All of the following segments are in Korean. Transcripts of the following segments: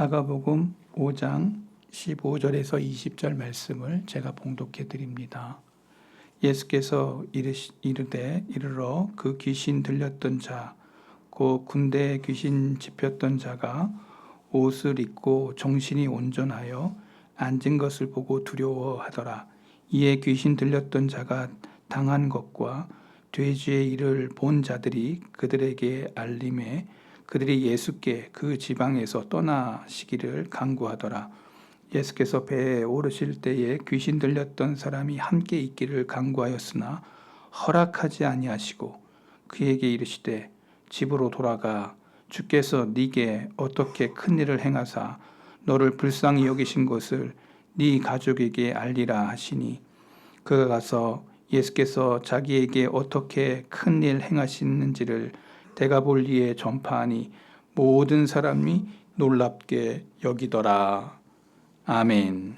마가복음 5장 15절에서 20절 말씀을 제가 봉독해 드립니다. 예수께서 이르러 그 귀신 들렸던 자, 곧 군대에 귀신 집혔던 자가 옷을 입고 정신이 온전하여 앉은 것을 보고 두려워하더라. 이에 귀신 들렸던 자가 당한 것과 돼지의 일을 본 자들이 그들에게 알림해 그들이 예수께 그 지방에서 떠나시기를 간구하더라. 예수께서 배에 오르실 때에 귀신 들렸던 사람이 함께 있기를 간구하였으나 허락하지 아니하시고 그에게 이르시되 집으로 돌아가 주께서 네게 어떻게 큰 일을 행하사 너를 불쌍히 여기신 것을 네 가족에게 알리라 하시니 그가 가서 예수께서 자기에게 어떻게 큰 일 행하시는지를 데가볼리에 전파하니 모든 사람이 놀랍게 여기더라. 아멘.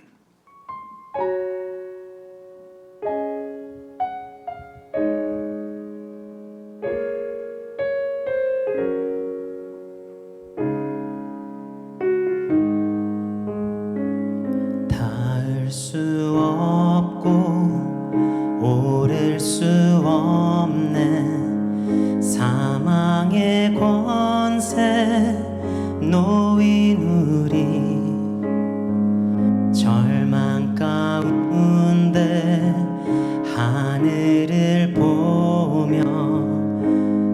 닿을 수 없고 오를 수 없는 사망의 권세 놓인 우리 절망 가운데 하늘을 보며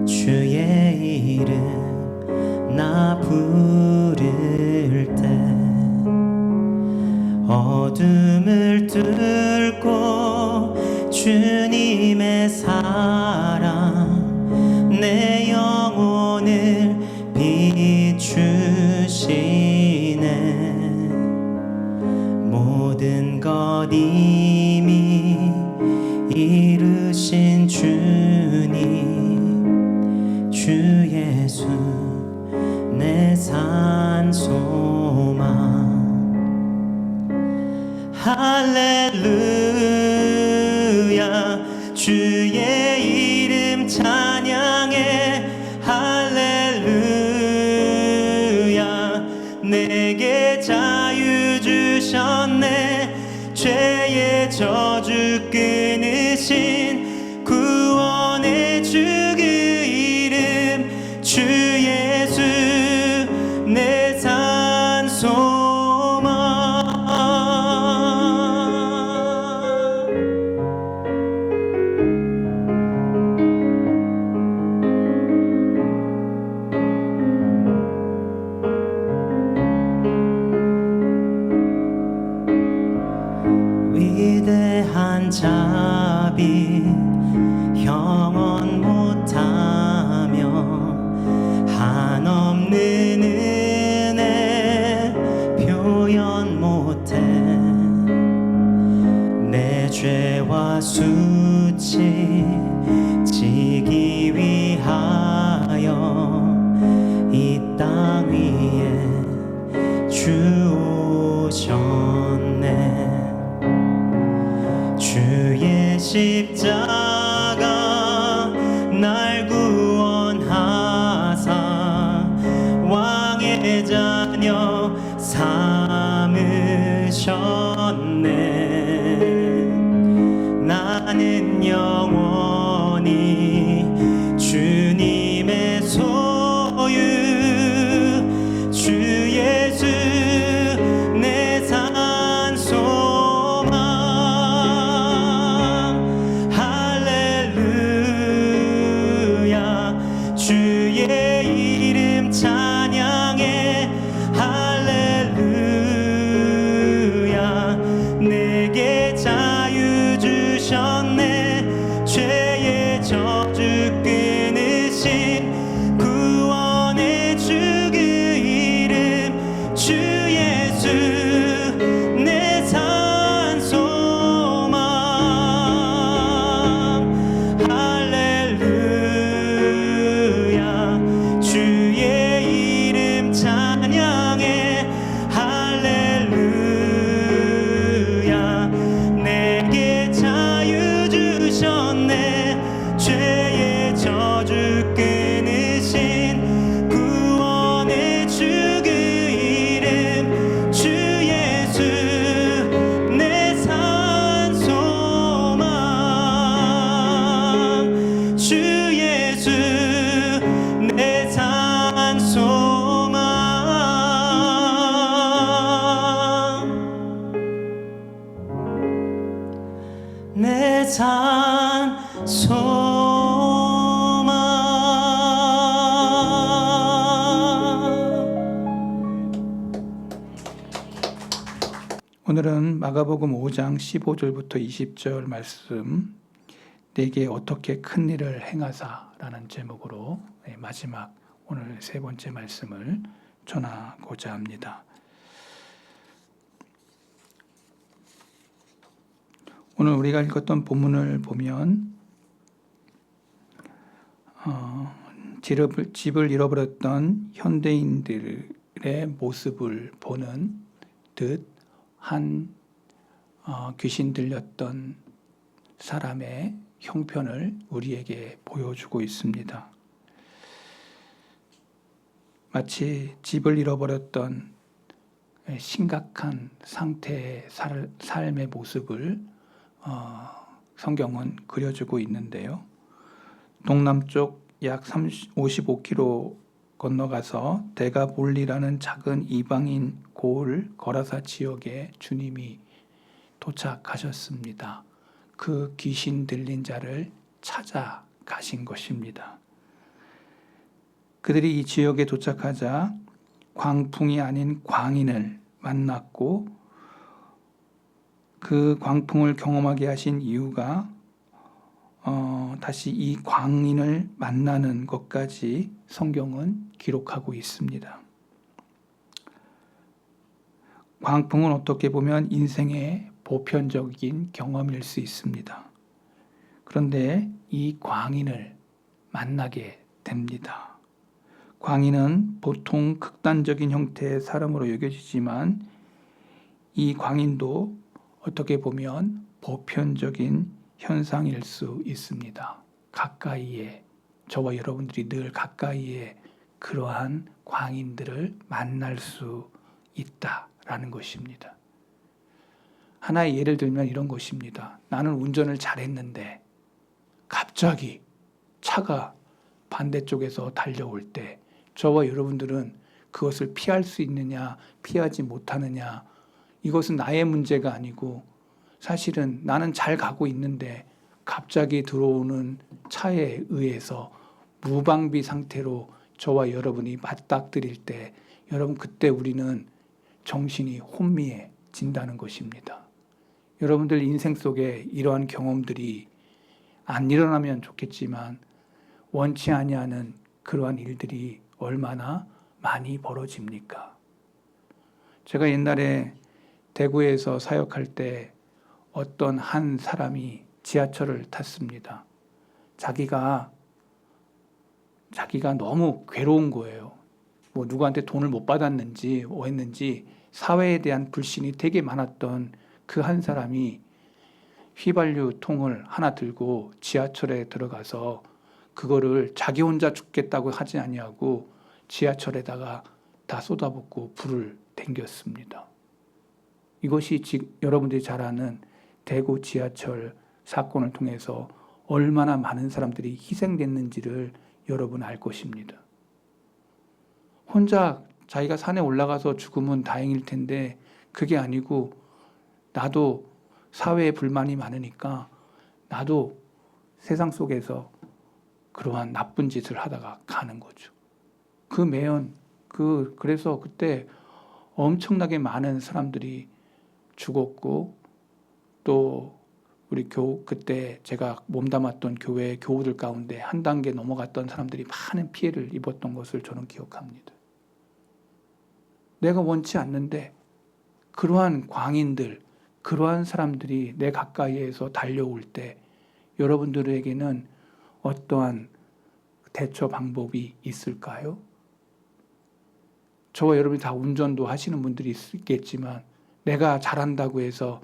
주의 이름 나 부를 때 어둠을 뚫고 주님의 사랑 내 영혼을 비추시네. 모든 것 이미 이루신 주님 주 예수 내 산 소망. 할렐루야 주의 이름 찬양해. 할렐루야 내게 자유 주셨네. 죄의 저주 끊으신 구원의 주 그 이름 주 예수 내 산 소망. 위대한 자비 형언 못하며 한없는 은혜 표현 못해. 내 죄와 수치 지기 위하여 이 땅 위에 주 오셨네. 주의 십자가 날 구원하사 왕의 자녀 삼으셨네. 나는 영원히 주님의 소유 주 예수 내 산 소망. 할렐루야 주의 이름 찬양해. 할렐루야 내게 자유 주셨네. 죄의 산 소망. 오늘은 마가복음 5장 15절부터 20절 말씀, 내게 어떻게 큰 일을 행하사라는 제목으로 마지막 오늘 세 번째 말씀을 전하고자 합니다. 오늘 우리가 읽었던 본문을 보면 집을 잃어버렸던 현대인들의 모습을 보는 듯 한 귀신 들렸던 사람의 형편을 우리에게 보여주고 있습니다. 마치 집을 잃어버렸던 심각한 상태의 삶의 모습을 성경은 그려주고 있는데요. 동남쪽 약 55km 건너가서 데가볼리라는 작은 이방인 고을 거라사 지역에 주님이 도착하셨습니다. 그 귀신 들린 자를 찾아가신 것입니다. 그들이 이 지역에 도착하자 광풍이 아닌 광인을 만났고, 그 광풍을 경험하게 하신 이유가 다시 이 광인을 만나는 것까지 성경은 기록하고 있습니다. 광풍은 어떻게 보면 인생의 보편적인 경험일 수 있습니다. 그런데 이 광인을 만나게 됩니다. 광인은 보통 극단적인 형태의 사람으로 여겨지지만 이 광인도 어떻게 보면 보편적인 현상일 수 있습니다. 가까이에, 저와 여러분들이 늘 가까이에 그러한 광인들을 만날 수 있다라는 것입니다. 하나의 예를 들면 이런 것입니다. 나는 운전을 잘했는데 갑자기 차가 반대쪽에서 달려올 때 저와 여러분들은 그것을 피할 수 있느냐, 피하지 못하느냐, 이것은 나의 문제가 아니고 사실은 나는 잘 가고 있는데 갑자기 들어오는 차에 의해서 무방비 상태로 저와 여러분이 맞닥뜨릴 때, 여러분 그때 우리는 정신이 혼미해진다는 것입니다. 여러분들 인생 속에 이러한 경험들이 안 일어나면 좋겠지만 원치 아니하는 그러한 일들이 얼마나 많이 벌어집니까? 제가 옛날에 대구에서 사역할 때 어떤 한 사람이 지하철을 탔습니다. 자기가 너무 괴로운 거예요. 뭐 누구한테 돈을 못 받았는지 뭐 했는지 사회에 대한 불신이 되게 많았던 그 한 사람이 휘발유 통을 하나 들고 지하철에 들어가서 그거를 자기 혼자 죽겠다고 하지 아니하고 지하철에다가 다 쏟아붓고 불을 댕겼습니다. 이것이 여러분들이 잘 아는 대구 지하철 사건을 통해서 얼마나 많은 사람들이 희생됐는지를 여러분 알 것입니다. 혼자 자기가 산에 올라가서 죽으면 다행일 텐데 그게 아니고, 나도 사회에 불만이 많으니까 나도 세상 속에서 그러한 나쁜 짓을 하다가 가는 거죠. 그래서 그때 엄청나게 많은 사람들이 죽었고, 또 우리 그때 제가 몸담았던 교회 교우들 가운데 한 단계 넘어갔던 사람들이 많은 피해를 입었던 것을 저는 기억합니다. 내가 원치 않는데 그러한 광인들, 그러한 사람들이 내 가까이에서 달려올 때 여러분들에게는 어떠한 대처 방법이 있을까요? 저와 여러분이 다 운전도 하시는 분들이 있겠지만 내가 잘한다고 해서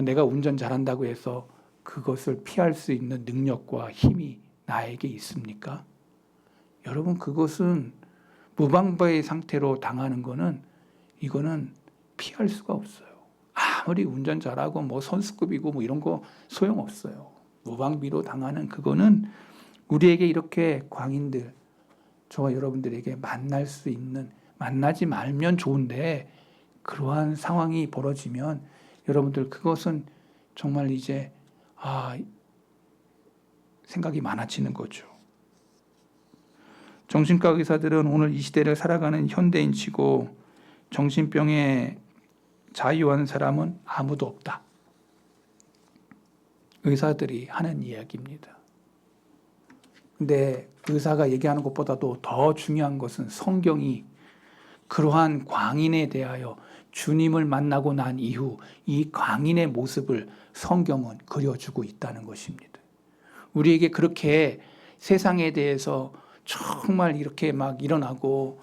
내가 운전 잘한다고 해서 그것을 피할 수 있는 능력과 힘이 나에게 있습니까? 여러분, 그것은 무방비의 상태로 당하는 거는, 이거는 피할 수가 없어요. 아무리 운전 잘하고 뭐 선수급이고 뭐 이런 거 소용없어요. 무방비로 당하는 그거는 우리에게 이렇게 광인들, 저와 여러분들에게 만나지 말면 좋은데 그러한 상황이 벌어지면 여러분들 그것은 정말 이제 생각이 많아지는 거죠. 정신과 의사들은 오늘 이 시대를 살아가는 현대인치고 정신병에 자유한 사람은 아무도 없다. 의사들이 하는 이야기입니다. 근데 의사가 얘기하는 것보다도 더 중요한 것은 성경이 그러한 광인에 대하여 주님을 만나고 난 이후 이 광인의 모습을 성경은 그려주고 있다는 것입니다. 우리에게 그렇게 세상에 대해서 정말 이렇게 막 일어나고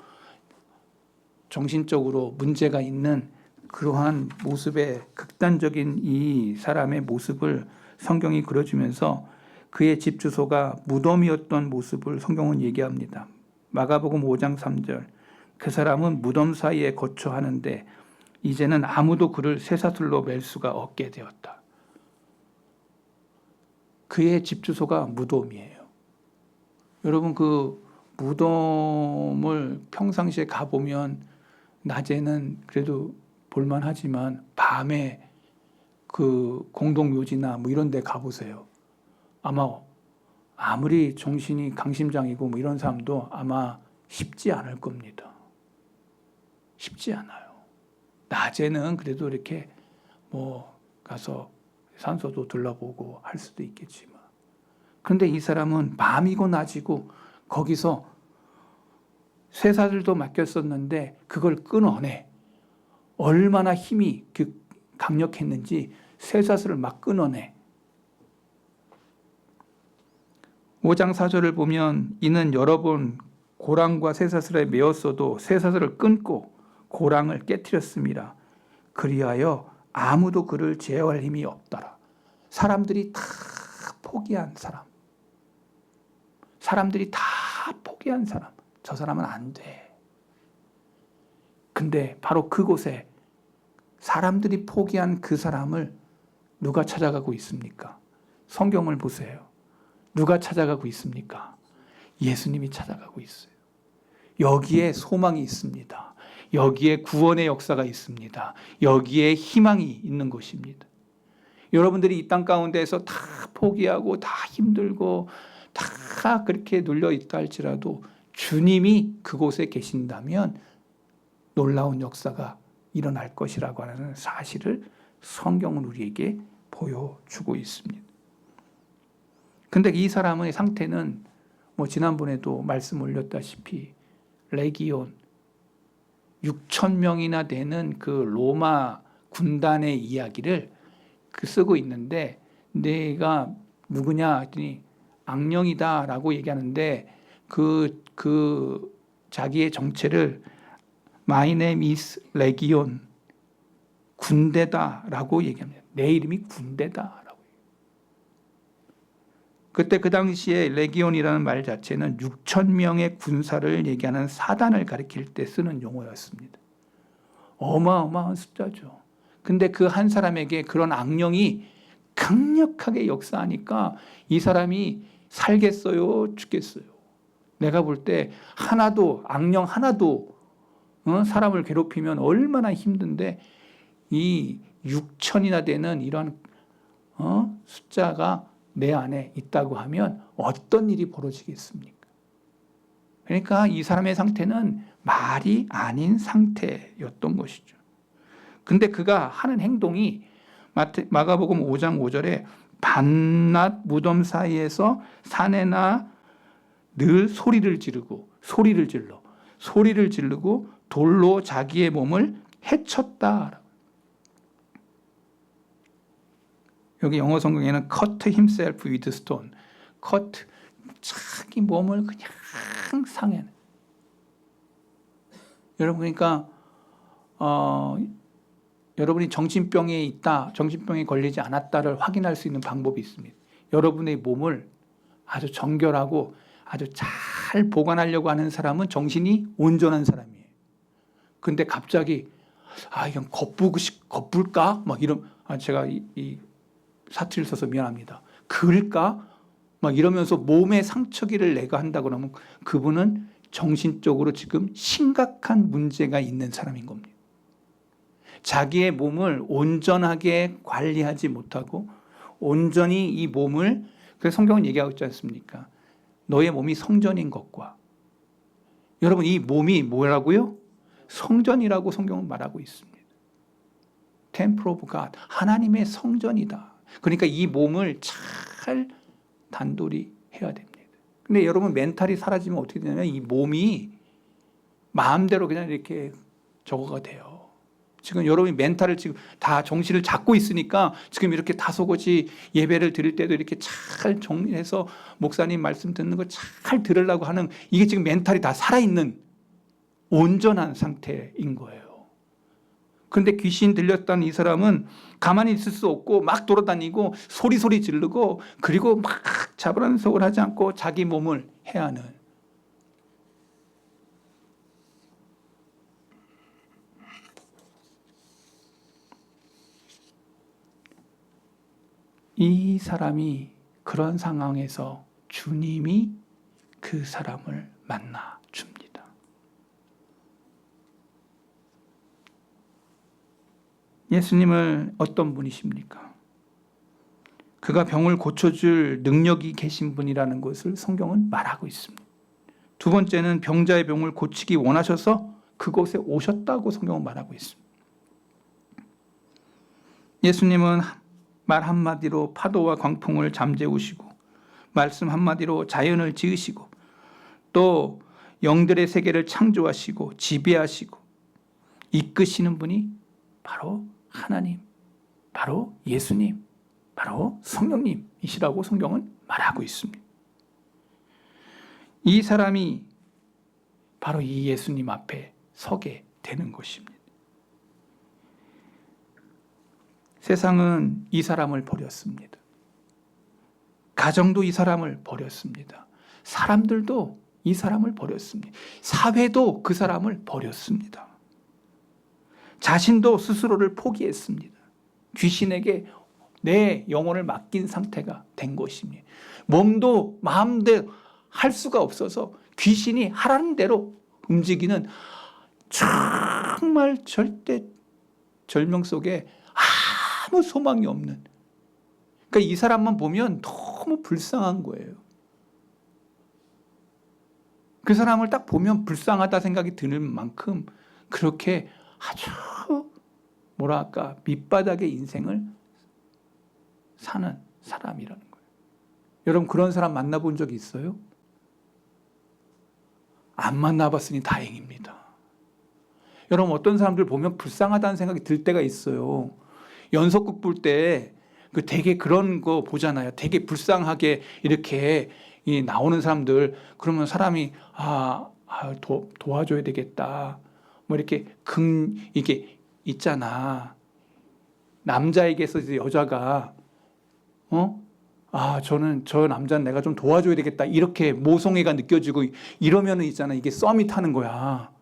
정신적으로 문제가 있는 그러한 모습의 극단적인 이 사람의 모습을 성경이 그려주면서 그의 집 주소가 무덤이었던 모습을 성경은 얘기합니다. 마가복음 5장 3절 그 사람은 무덤 사이에 거처하는데 이제는 아무도 그를 쇠사슬로 맬 수가 없게 되었다. 그의 집 주소가 무덤이에요. 여러분 그 무덤을 평상시에 가보면 낮에는 그래도 볼만하지만 밤에 그 공동묘지나 뭐 이런 데 가보세요. 아마 아무리 정신이 강심장이고 뭐 이런 사람도 아마 쉽지 않을 겁니다. 쉽지 않아요. 낮에는 그래도 이렇게 뭐 가서 산소도 둘러보고 할 수도 있겠지만 그런데 이 사람은 밤이고 낮이고 거기서 쇠사슬도 맡겼었는데 그걸 끊어내. 얼마나 힘이 강력했는지 쇠사슬을 막 끊어내. 5장 4절을 보면 이는 여러 번 고랑과 쇠사슬에 매었어도 쇠사슬을 끊고 고랑을 깨트렸습니다. 그리하여 아무도 그를 제어할 힘이 없더라. 사람들이 다 포기한 사람. 사람들이 다 포기한 사람. 저 사람은 안 돼. 근데 바로 그곳에 사람들이 포기한 그 사람을 누가 찾아가고 있습니까? 성경을 보세요. 누가 찾아가고 있습니까? 예수님이 찾아가고 있어요. 여기에 소망이 있습니다. 여기에 구원의 역사가 있습니다. 여기에 희망이 있는 것입니다. 여러분들이 이 땅 가운데에서 다 포기하고 다 힘들고 다 그렇게 눌려 있다 할지라도 주님이 그곳에 계신다면 놀라운 역사가 일어날 것이라고 하는 사실을 성경은 우리에게 보여주고 있습니다. 근데 이 사람의 상태는 뭐 지난번에도 말씀 올렸다시피 레기온 6,000명이나 되는 그 로마 군단의 이야기를 쓰고 있는데 내가 누구냐 했더니 악령이다라고 얘기하는데 그 자기의 정체를 My name is 레기온 군대다라고 얘기합니다. 내 이름이 군대다라고. 그때 그 당시에 레기온이라는 말 자체는 6,000명의 군사를 얘기하는 사단을 가리킬 때 쓰는 용어였습니다. 어마어마한 숫자죠. 근데 그 한 사람에게 그런 악령이 강력하게 역사하니까 이 사람이 살겠어요, 죽겠어요. 내가 볼 때 악령 하나도 사람을 괴롭히면 얼마나 힘든데 이 6,000이나 되는 이런 숫자가 내 안에 있다고 하면 어떤 일이 벌어지겠습니까? 그러니까 이 사람의 상태는 말이 아닌 상태였던 것이죠. 근데 그가 하는 행동이 마가복음 5장 5절에 밤낮 무덤 사이에서 사내나 늘 소리를 지르고 돌로 자기의 몸을 헤쳤다. 여기 영어 성경에는 cut himself with stone. cut 자기 몸을 그냥 상해. 여러분 그러니까 여러분이 정신병에 있다, 정신병에 걸리지 않았다를 확인할 수 있는 방법이 있습니다. 여러분의 몸을 아주 정결하고 아주 잘 보관하려고 하는 사람은 정신이 온전한 사람이에요. 근데 갑자기 이건 겁불까? 막 이런 제가 이 사투리를 써서 미안합니다. 그을까? 막 이러면서 몸에 상처기를 내가 한다고 그러면 그분은 정신적으로 지금 심각한 문제가 있는 사람인 겁니다. 자기의 몸을 온전하게 관리하지 못하고 온전히 이 몸을, 그래서 성경은 얘기하고 있지 않습니까? 너의 몸이 성전인 것과, 여러분 이 몸이 뭐라고요? 성전이라고 성경은 말하고 있습니다. Temple of God, 하나님의 성전이다. 그러니까 이 몸을 잘 단돌이 해야 됩니다. 근데 여러분 멘탈이 사라지면 어떻게 되냐면 이 몸이 마음대로 그냥 이렇게 저거가 돼요. 지금 여러분이 멘탈을 지금 다 정신을 잡고 있으니까 지금 이렇게 다소곳이 예배를 드릴 때도 이렇게 잘 정리해서 목사님 말씀 듣는 거 잘 들으려고 하는, 이게 지금 멘탈이 다 살아있는 온전한 상태인 거예요. 그런데 귀신 들렸다는 이 사람은 가만히 있을 수 없고 막 돌아다니고 소리 지르고, 그리고 막 잡으라는 속을 하지 않고 자기 몸을 해하는, 이 사람이 그런 상황에서 주님이 그 사람을 만나 줍니다. 예수님은 어떤 분이십니까? 그가 병을 고쳐줄 능력이 계신 분이라는 것을 성경은 말하고 있습니다. 두 번째는 병자의 병을 고치기 원하셔서 그곳에 오셨다고 성경은 말하고 있습니다. 예수님은 말 한마디로 파도와 광풍을 잠재우시고, 말씀 한마디로 자연을 지으시고, 또 영들의 세계를 창조하시고 지배하시고 이끄시는 분이 바로 하나님, 바로 예수님, 바로 성령님이시라고 성경은 말하고 있습니다. 이 사람이 바로 이 예수님 앞에 서게 되는 것입니다. 세상은 이 사람을 버렸습니다. 가정도 이 사람을 버렸습니다. 사람들도 이 사람을 버렸습니다. 사회도 그 사람을 버렸습니다. 자신도 스스로를 포기했습니다. 귀신에게 내 영혼을 맡긴 상태가 된 것입니다. 몸도 마음대로 할 수가 없어서 귀신이 하라는 대로 움직이는 정말 절대 절명 속에 아무 소망이 없는, 그러니까 이 사람만 보면 너무 불쌍한 거예요. 그 사람을 딱 보면 불쌍하다 생각이 드는 만큼 그렇게 아주 뭐랄까 밑바닥의 인생을 사는 사람이라는 거예요. 여러분 그런 사람 만나본 적 있어요? 안 만나봤으니 다행입니다. 여러분 어떤 사람들 보면 불쌍하다는 생각이 들 때가 있어요. 연속극 볼 때 그 되게 그런 거 보잖아요. 되게 불쌍하게 이렇게 나오는 사람들, 그러면 사람이 도와줘야 되겠다. 뭐 이렇게 이게 있잖아. 남자에게서 이제 여자가 저는 저 남자는 내가 좀 도와줘야 되겠다. 이렇게 모성애가 느껴지고 이러면은 있잖아. 이게 썸이 타는 거야.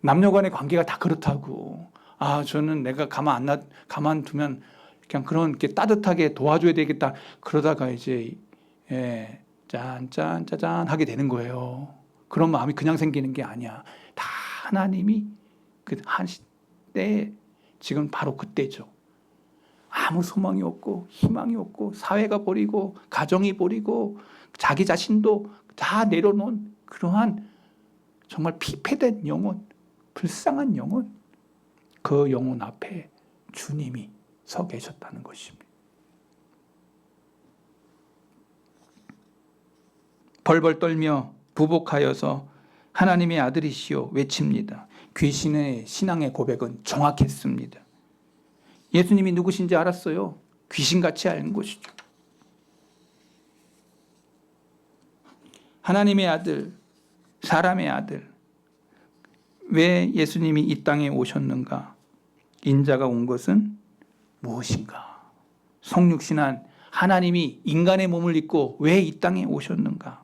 남녀 간의 관계가 다 그렇다고. 저는 내가 가만두면 그냥 그런 이렇게 따뜻하게 도와줘야 되겠다. 그러다가 이제 짠짠 하게 되는 거예요. 그런 마음이 그냥 생기는 게 아니야. 다 하나님이 그 한 시대에 지금 바로 그때죠. 아무 소망이 없고 희망이 없고 사회가 버리고 가정이 버리고 자기 자신도 다 내려놓은 그러한 정말 피폐된 영혼, 불쌍한 영혼, 그 영혼 앞에 주님이 서 계셨다는 것입니다. 벌벌 떨며 부복하여서 하나님의 아들이시오 외칩니다. 귀신의 신앙의 고백은 정확했습니다. 예수님이 누구신지 알았어요. 귀신같이 아는 것이죠. 하나님의 아들, 사람의 아들. 왜 예수님이 이 땅에 오셨는가? 인자가 온 것은 무엇인가? 성육신한 하나님이 인간의 몸을 입고 왜 이 땅에 오셨는가?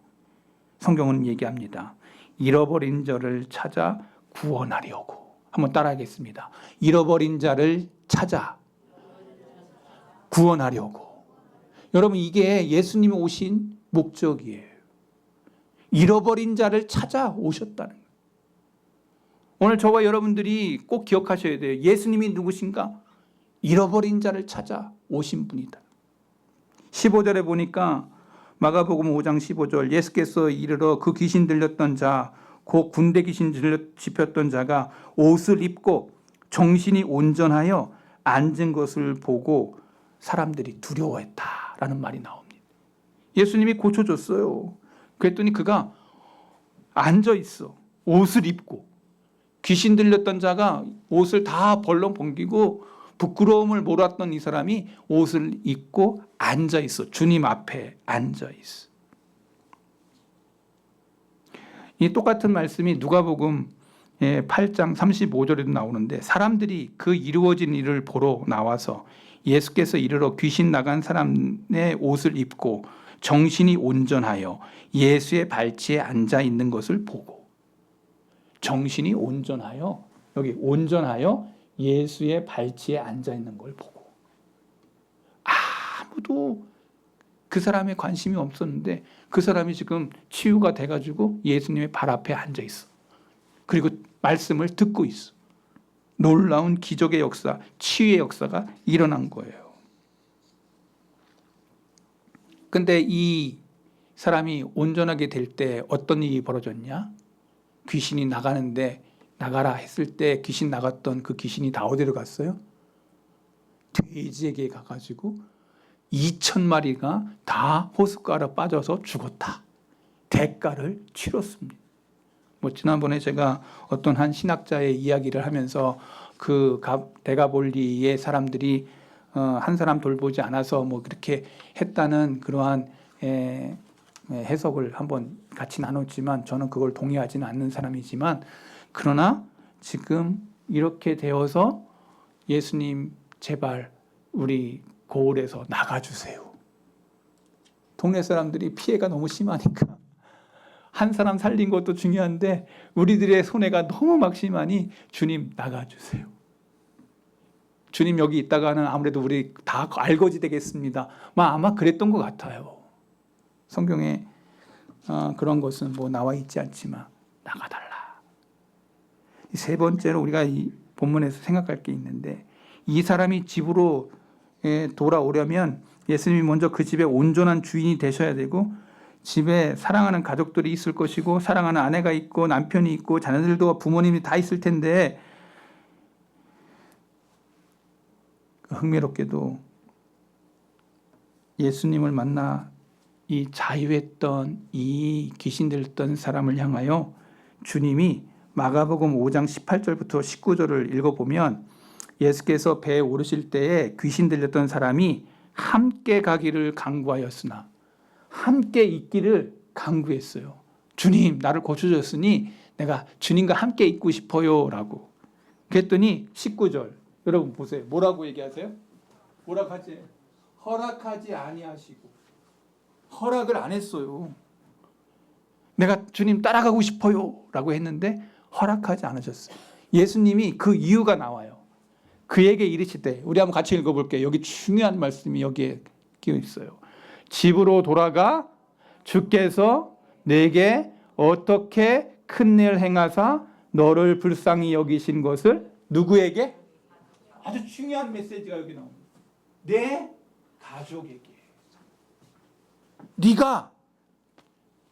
성경은 얘기합니다. 잃어버린 자를 찾아 구원하려고. 한번 따라하겠습니다. 잃어버린 자를 찾아 구원하려고. 여러분 이게 예수님이 오신 목적이에요. 잃어버린 자를 찾아 오셨다는 거예요. 오늘 저와 여러분들이 꼭 기억하셔야 돼요. 예수님이 누구신가? 잃어버린 자를 찾아 오신 분이다. 15절에 보니까 마가복음 5장 15절, 예수께서 이르러 그 귀신 들렸던 자, 곧 군대 귀신 집혔던 자가 옷을 입고 정신이 온전하여 앉은 것을 보고 사람들이 두려워했다라는 말이 나옵니다. 예수님이 고쳐줬어요. 그랬더니 그가 앉아 있어. 옷을 입고. 귀신 들렸던 자가 옷을 다 벌렁 벗기고 부끄러움을 몰았던 이 사람이 옷을 입고 앉아 있어. 주님 앞에 앉아 있어. 이 똑같은 말씀이 누가복음 8장 35절에도 나오는데, 사람들이 그 이루어진 일을 보러 나와서 예수께서 이르러 귀신 나간 사람의 옷을 입고 정신이 온전하여 예수의 발치에 앉아 있는 것을 보고, 정신이 온전하여, 여기 온전하여 예수의 발치에 앉아 있는 걸 보고, 아무도 그 사람에 관심이 없었는데 그 사람이 지금 치유가 돼가지고 예수님의 발 앞에 앉아 있어. 그리고 말씀을 듣고 있어. 놀라운 기적의 역사, 치유의 역사가 일어난 거예요. 근데 이 사람이 온전하게 될 때 어떤 일이 벌어졌냐? 귀신이 나가는데, 나가라 했을 때 귀신 나갔던 그 귀신이 다 어디로 갔어요? 돼지에게 가가지고 2,000마리가 다 호숫가로 빠져서 죽었다. 대가를 치렀습니다. 지난번에 제가 어떤 한 신학자의 이야기를 하면서 그 데가볼리의 사람들이 한 사람 돌보지 않아서 그렇게 했다는 그러한 해석을 한번 같이 나눴지만, 저는 그걸 동의하지는 않는 사람이지만, 그러나 지금 이렇게 되어서 예수님 제발 우리 고을에서 나가주세요. 동네 사람들이 피해가 너무 심하니까 한 사람 살린 것도 중요한데 우리들의 손해가 너무 막심하니 주님 나가주세요. 주님 여기 있다가는 아무래도 우리 다 알거지 되겠습니다. 아마 그랬던 것 같아요. 성경에 그런 것은 나와 있지 않지만 나가달라. 세 번째로 우리가 이 본문에서 생각할 게 있는데, 이 사람이 집으로 돌아오려면 예수님이 먼저 그 집에 온전한 주인이 되셔야 되고, 집에 사랑하는 가족들이 있을 것이고, 사랑하는 아내가 있고 남편이 있고 자녀들도 부모님이 다 있을 텐데, 흥미롭게도 예수님을 만나 이 자유했던 이 귀신 들렸던 사람을 향하여 주님이 마가복음 5장 18절부터 19절을 읽어보면, 예수께서 배에 오르실 때에 귀신 들렸던 사람이 함께 가기를 간구하였으나, 함께 있기를 간구했어요. 주님 나를 고쳐줬으니 내가 주님과 함께 있고 싶어요 라고. 그랬더니 19절 여러분 보세요. 뭐라고 얘기하세요? 뭐라고 하지? 허락하지 아니하시고. 허락을 안 했어요. 내가 주님 따라가고 싶어요 라고 했는데 허락하지 않으셨어요. 예수님이 그 이유가 나와요. 그에게 이르시되, 우리 한번 같이 읽어볼게요. 여기 중요한 말씀이 여기에 끼어 있어요. 집으로 돌아가 주께서 내게 어떻게 큰 일 행하사 너를 불쌍히 여기신 것을 누구에게? 아주 중요한 메시지가 여기 나옵니다. 내 가족에게. 네가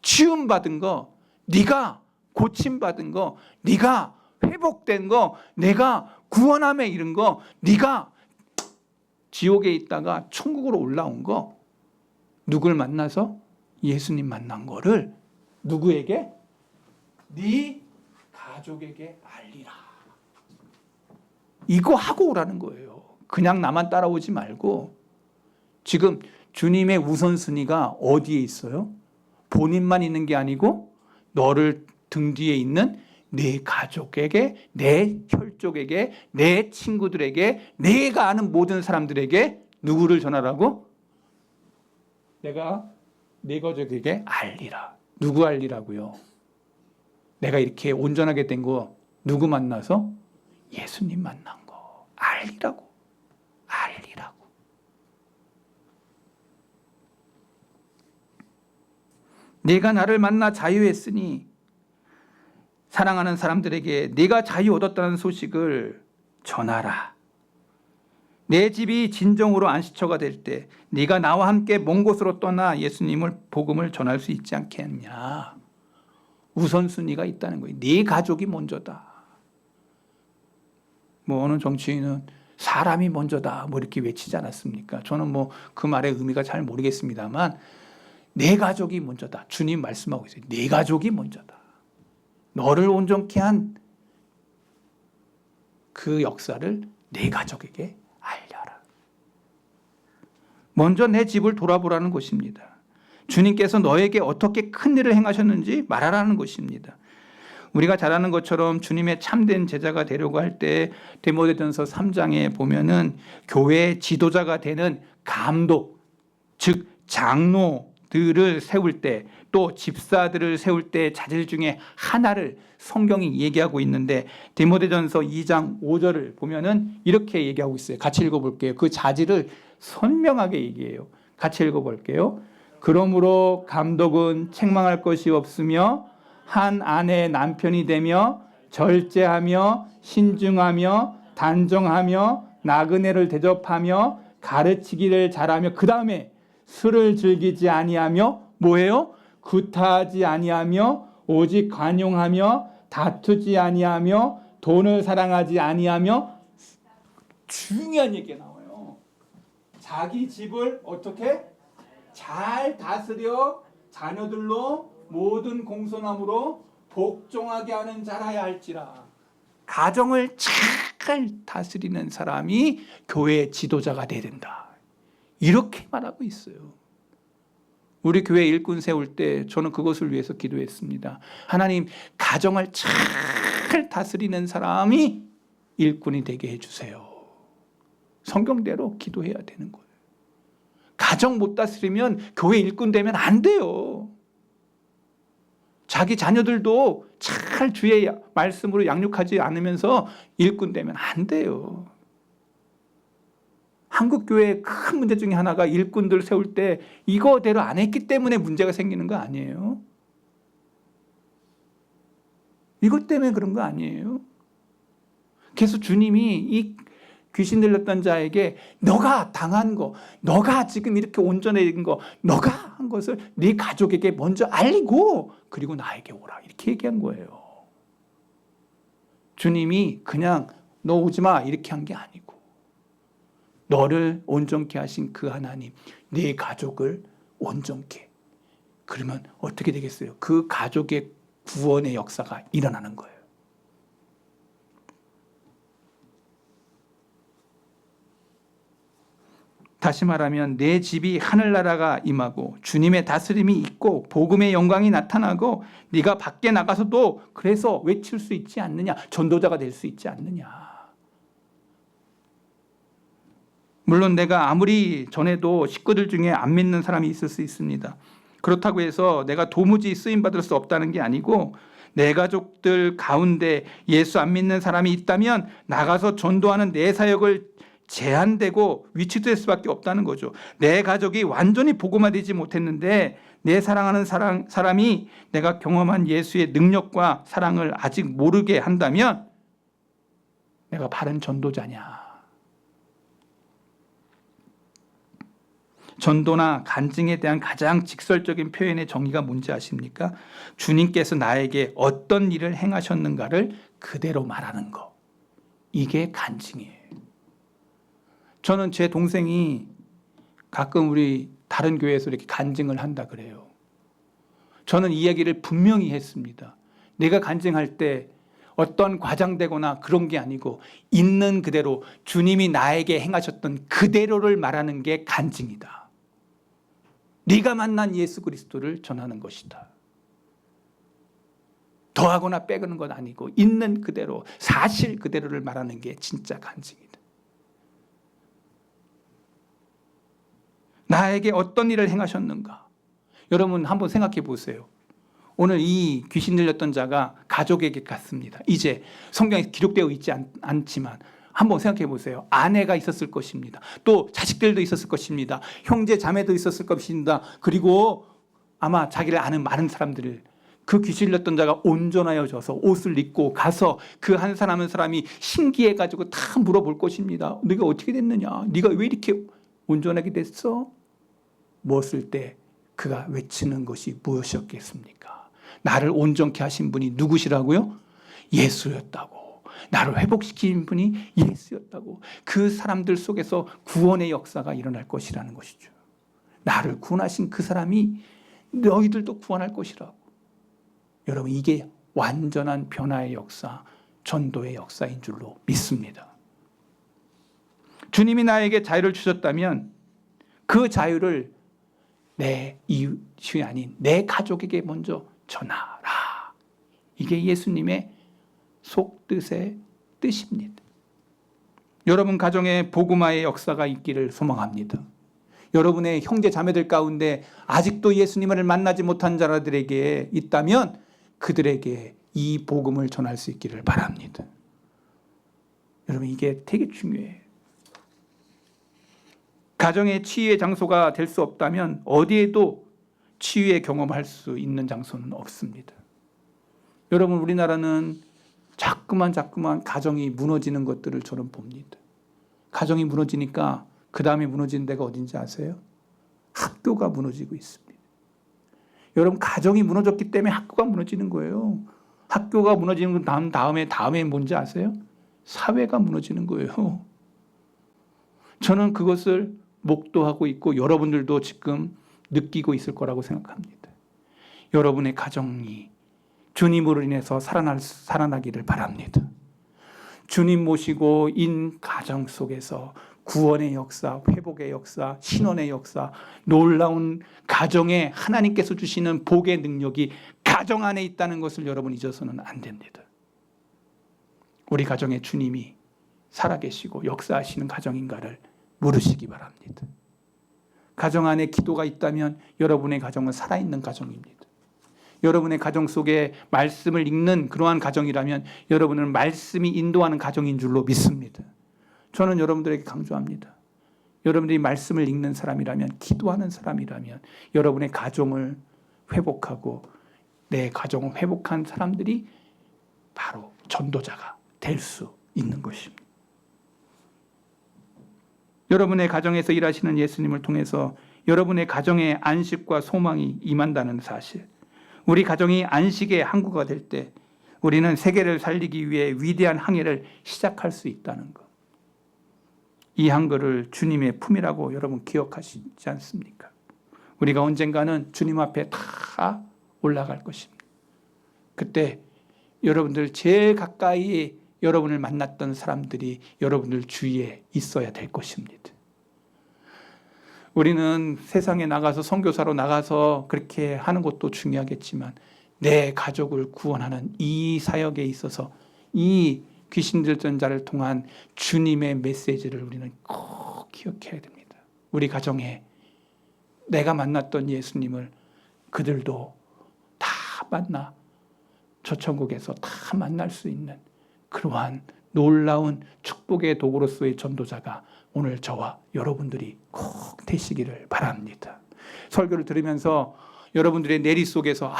치유받은 거, 네가 고침받은 거, 네가 회복된 거, 내가 구원함에 이른 거, 네가 지옥에 있다가 천국으로 올라온 거, 누굴 만나서? 예수님 만난 거를 누구에게? 네 가족에게 알리라. 이거 하고 오라는 거예요. 그냥 나만 따라오지 말고. 지금 주님의 우선순위가 어디에 있어요? 본인만 있는 게 아니고 너를 등 뒤에 있는 내 가족에게, 내 혈족에게, 내 친구들에게, 내가 아는 모든 사람들에게 누구를 전하라고? 내가 내 가족에게 알리라. 누구 알리라고요? 내가 이렇게 온전하게 된 거 누구 만나서? 예수님 만난 거 알리라고. 알리라고. 내가 나를 만나 자유했으니 사랑하는 사람들에게 네가 자유 얻었다는 소식을 전하라. 내 집이 진정으로 안식처가 될 때 네가 나와 함께 먼 곳으로 떠나 예수님을 복음을 전할 수 있지 않겠냐. 우선순위가 있다는 거예요. 네 가족이 먼저다. 뭐 어느 정치인은 사람이 먼저다 뭐 이렇게 외치지 않았습니까? 저는 뭐 그 말의 의미가 잘 모르겠습니다만 내 가족이 먼저다. 주님 말씀하고 있어요. 내 가족이 먼저다. 너를 온전케 한 그 역사를 내 가족에게 알려라. 먼저 내 집을 돌아보라는 것입니다. 주님께서 너에게 어떻게 큰 일을 행하셨는지 말하라는 것입니다. 우리가 잘 아는 것처럼 주님의 참된 제자가 되려고 할 때 디모데전서 3장에 보면은 교회의 지도자가 되는 감독, 즉 장로들을 세울 때, 또 집사들을 세울 때 자질 중에 하나를 성경이 얘기하고 있는데 디모데전서 2장 5절을 보면은 이렇게 얘기하고 있어요. 같이 읽어볼게요. 그 자질을 선명하게 얘기해요. 같이 읽어볼게요. 그러므로 감독은 책망할 것이 없으며 한 아내의 남편이 되며 절제하며 신중하며 단정하며 나그네를 대접하며 가르치기를 잘하며 그 다음에 술을 즐기지 아니하며 뭐예요? 구타하지 아니하며 오직 관용하며 다투지 아니하며 돈을 사랑하지 아니하며 중요한 얘기가 나와요. 자기 집을 어떻게? 잘 다스려 자녀들로 모든 공손함으로 복종하게 하는 자라야 할지라. 가정을 잘 다스리는 사람이 교회의 지도자가 돼야 된다. 이렇게 말하고 있어요. 우리 교회 일꾼 세울 때 저는 그것을 위해서 기도했습니다. 하나님, 가정을 잘 다스리는 사람이 일꾼이 되게 해주세요. 성경대로 기도해야 되는 거예요. 가정 못 다스리면 교회 일꾼 되면 안 돼요. 자기 자녀들도 잘 주의 말씀으로 양육하지 않으면서 일꾼 되면 안 돼요. 한국 교회의 큰 문제 중에 하나가 일꾼들 세울 때 이거대로 안 했기 때문에 문제가 생기는 거 아니에요? 이것 때문에 그런 거 아니에요? 그래서 주님이 이 귀신 들렸던 자에게 너가 당한 거, 너가 지금 이렇게 온전해진 거, 너가 한 것을 네 가족에게 먼저 알리고 그리고 나에게 오라 이렇게 얘기한 거예요. 주님이 그냥 너 오지 마 이렇게 한 게 아니고 너를 온전케 하신 그 하나님, 네 가족을 온전케. 그러면 어떻게 되겠어요? 그 가족의 구원의 역사가 일어나는 거예요. 다시 말하면 내 집이 하늘나라가 임하고 주님의 다스림이 있고 복음의 영광이 나타나고 네가 밖에 나가서도 그래서 외칠 수 있지 않느냐, 전도자가 될 수 있지 않느냐. 물론 내가 아무리 전해도 식구들 중에 안 믿는 사람이 있을 수 있습니다. 그렇다고 해서 내가 도무지 쓰임받을 수 없다는 게 아니고 내 가족들 가운데 예수 안 믿는 사람이 있다면 나가서 전도하는 내 사역을 제한되고 위축될 수밖에 없다는 거죠. 내 가족이 완전히 복음화되지 못했는데 내 사랑하는 사람이 내가 경험한 예수의 능력과 사랑을 아직 모르게 한다면 내가 바른 전도자냐. 전도나 간증에 대한 가장 직설적인 표현의 정의가 뭔지 아십니까? 주님께서 나에게 어떤 일을 행하셨는가를 그대로 말하는 거. 이게 간증이에요. 저는 제 동생이 가끔 우리 다른 교회에서 이렇게 간증을 한다 그래요. 저는 이 얘기를 분명히 했습니다. 내가 간증할 때 어떤 과장되거나 그런 게 아니고 있는 그대로 주님이 나에게 행하셨던 그대로를 말하는 게 간증이다. 네가 만난 예수 그리스도를 전하는 것이다. 더하거나 빼거는 건 아니고 있는 그대로 사실 그대로를 말하는 게 진짜 간증이다. 나에게 어떤 일을 행하셨는가? 여러분 한번 생각해 보세요. 오늘 이 귀신 들렸던 자가 가족에게 갔습니다. 이제 성경에 기록되어 있지 않지만 한번 생각해 보세요. 아내가 있었을 것입니다. 또 자식들도 있었을 것입니다. 형제 자매도 있었을 것입니다. 그리고 아마 자기를 아는 많은 사람들을 그 귀신 들렸던 자가 온전하여져서 옷을 입고 가서 그 한 사람 한 사람이 신기해가지고 다 물어볼 것입니다. 네가 어떻게 됐느냐? 네가 왜 이렇게 온전하게 됐어? 무엇을 때 그가 외치는 것이 무엇이었겠습니까? 나를 온전케 하신 분이 누구시라고요? 예수였다고. 나를 회복시킨 분이 예수였다고. 그 사람들 속에서 구원의 역사가 일어날 것이라는 것이죠. 나를 구원하신 그 사람이 너희들도 구원할 것이라고. 여러분, 이게 완전한 변화의 역사, 전도의 역사인 줄로 믿습니다. 주님이 나에게 자유를 주셨다면 그 자유를 내 이웃이 아닌 내 가족에게 먼저 전하라. 이게 예수님의 속뜻의 뜻입니다. 여러분 가정에 복음화의 역사가 있기를 소망합니다. 여러분의 형제 자매들 가운데 아직도 예수님을 만나지 못한 자들에게 있다면 그들에게 이 복음을 전할 수 있기를 바랍니다. 여러분, 이게 되게 중요해요. 가정의 치유의 장소가 될 수 없다면 어디에도 치유의 경험할 수 있는 장소는 없습니다. 여러분, 우리나라는 자꾸만 가정이 무너지는 것들을 저는 봅니다. 가정이 무너지니까 그 다음에 무너지는 데가 어딘지 아세요? 학교가 무너지고 있습니다. 여러분, 가정이 무너졌기 때문에 학교가 무너지는 거예요. 학교가 무너지는 다음에 뭔지 아세요? 사회가 무너지는 거예요. 저는 그것을 목도하고 있고 여러분들도 지금 느끼고 있을 거라고 생각합니다. 여러분의 가정이 주님으로 인해서 살아나기를 바랍니다. 주님 모시고 인 가정 속에서 구원의 역사, 회복의 역사, 신원의 역사, 놀라운 가정에 하나님께서 주시는 복의 능력이 가정 안에 있다는 것을 여러분 잊어서는 안 됩니다. 우리 가정에 주님이 살아계시고 역사하시는 가정인가를 물으시기 바랍니다. 가정 안에 기도가 있다면 여러분의 가정은 살아있는 가정입니다. 여러분의 가정 속에 말씀을 읽는 그러한 가정이라면 여러분은 말씀이 인도하는 가정인 줄로 믿습니다. 저는 여러분들에게 강조합니다. 여러분들이 말씀을 읽는 사람이라면, 기도하는 사람이라면 여러분의 가정을 회복하고 내 가정을 회복한 사람들이 바로 전도자가 될 수 있는 것입니다. 여러분의 가정에서 일하시는 예수님을 통해서 여러분의 가정에 안식과 소망이 임한다는 사실, 우리 가정이 안식의 항구가 될 때 우리는 세계를 살리기 위해 위대한 항해를 시작할 수 있다는 것. 이 한글을 주님의 품이라고 여러분 기억하시지 않습니까? 우리가 언젠가는 주님 앞에 다 올라갈 것입니다. 그때 여러분들 제일 가까이 여러분을 만났던 사람들이 여러분들 주위에 있어야 될 것입니다. 우리는 세상에 나가서 선교사로 나가서 그렇게 하는 것도 중요하겠지만 내 가족을 구원하는 이 사역에 있어서 이 귀신 들던 자를 통한 주님의 메시지를 우리는 꼭 기억해야 됩니다. 우리 가정에 내가 만났던 예수님을 그들도 다 만나 저 천국에서 다 만날 수 있는 그러한 놀라운 축복의 도구로서의 전도자가 오늘 저와 여러분들이 꼭 되시기를 바랍니다. 설교를 들으면서 여러분들의 내리 속에서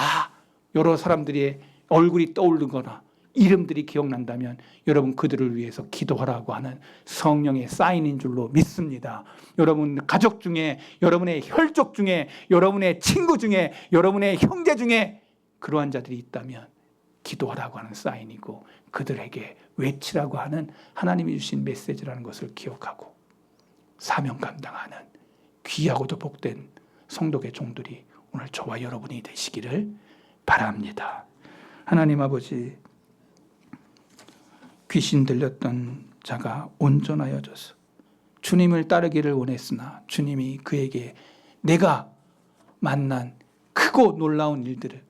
여러 사람들의 얼굴이 떠오르거나 이름들이 기억난다면 여러분 그들을 위해서 기도하라고 하는 성령의 사인인 줄로 믿습니다. 여러분 가족 중에, 여러분의 혈족 중에, 여러분의 친구 중에, 여러분의 형제 중에 그러한 자들이 있다면 기도하라고 하는 사인이고 그들에게 외치라고 하는 하나님이 주신 메시지라는 것을 기억하고 사명 감당하는 귀하고도 복된 성도의 종들이 오늘 저와 여러분이 되시기를 바랍니다. 하나님 아버지, 귀신 들렸던 자가 온전하여져서 주님을 따르기를 원했으나 주님이 그에게 내가 만난 크고 놀라운 일들을,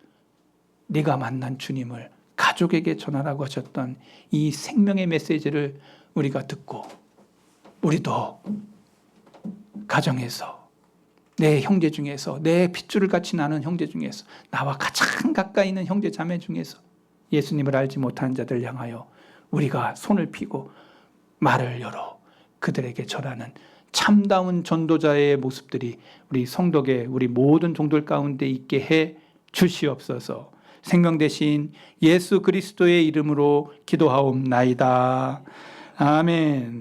네가 만난 주님을 가족에게 전하라고 하셨던 이 생명의 메시지를 우리가 듣고 우리도 가정에서 내 형제 중에서, 내 핏줄을 같이 나는 형제 중에서, 나와 가장 가까이 있는 형제 자매 중에서 예수님을 알지 못하는 자들 향하여 우리가 손을 피고 말을 열어 그들에게 전하는 참다운 전도자의 모습들이 우리 성덕의 우리 모든 종들 가운데 있게 해 주시옵소서. 생명 대신 예수 그리스도의 이름으로 기도하옵나이다. 아멘.